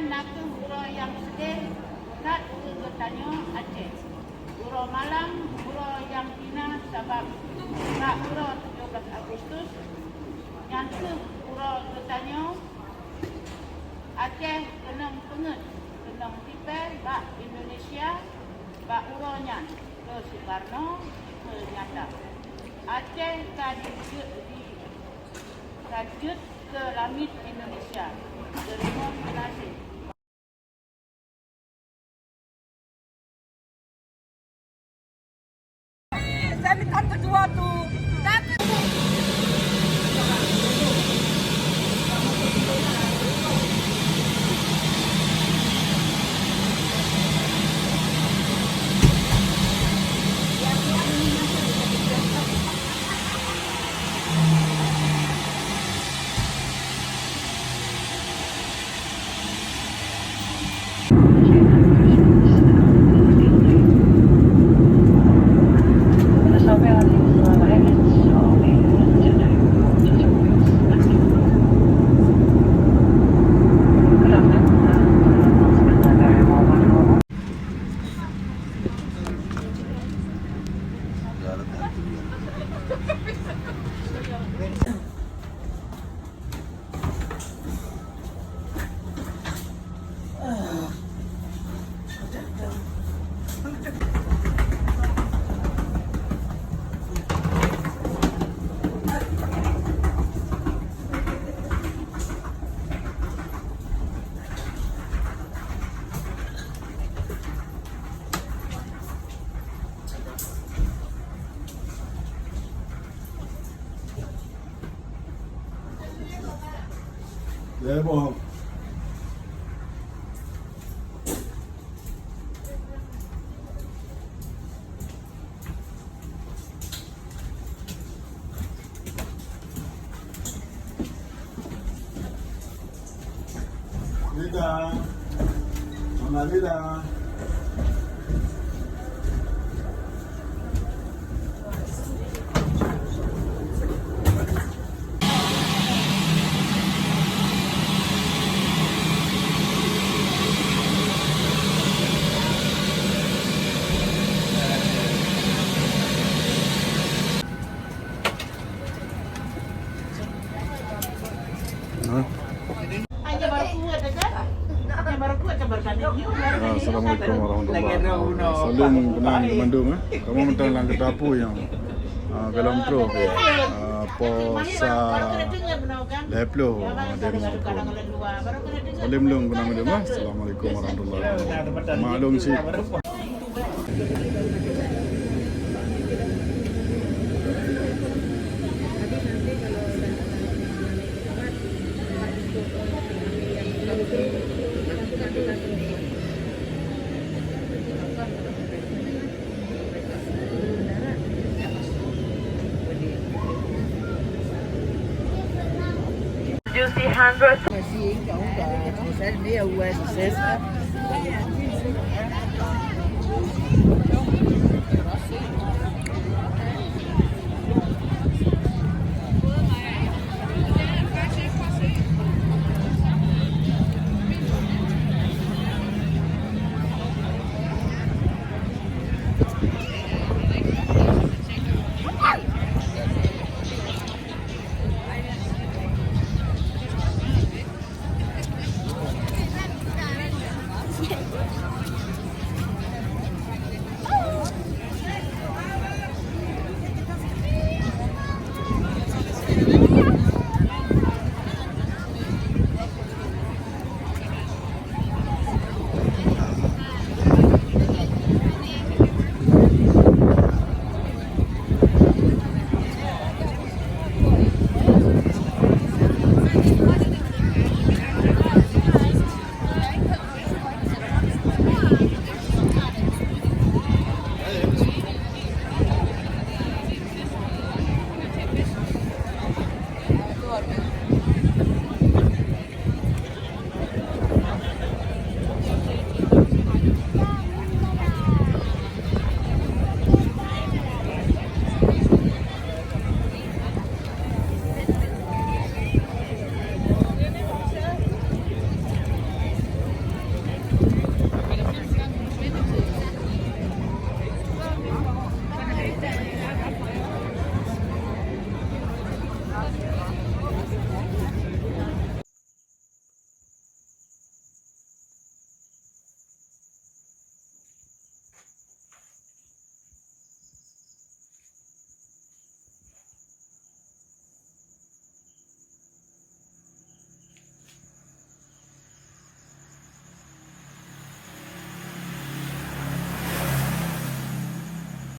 naku uro yang sedih kat getanyo Aceh. Uro malam uro yang pina sebab kat uro 17 Agustus nyangku uro getanyo Aceh kenang penget kenang tipe bak Indonesia bak uronya ke Soekarno ke nyata. Aceh rajut ke langit Indonesia. Terima kasih. Saya minta kedua tu. 네, 뭐. Lida, Mama Lida. Assalamualaikum warahmatullahi wabarakatuh. Salam kenal Bandung Kamu mentang lang ketapu yang dalam pro posa leplo demo pro. Salam long kenal Bandung. Assalamualaikum warahmatullahi wabarakatuh. Malum si Juicy hundreds. Saya dia USS.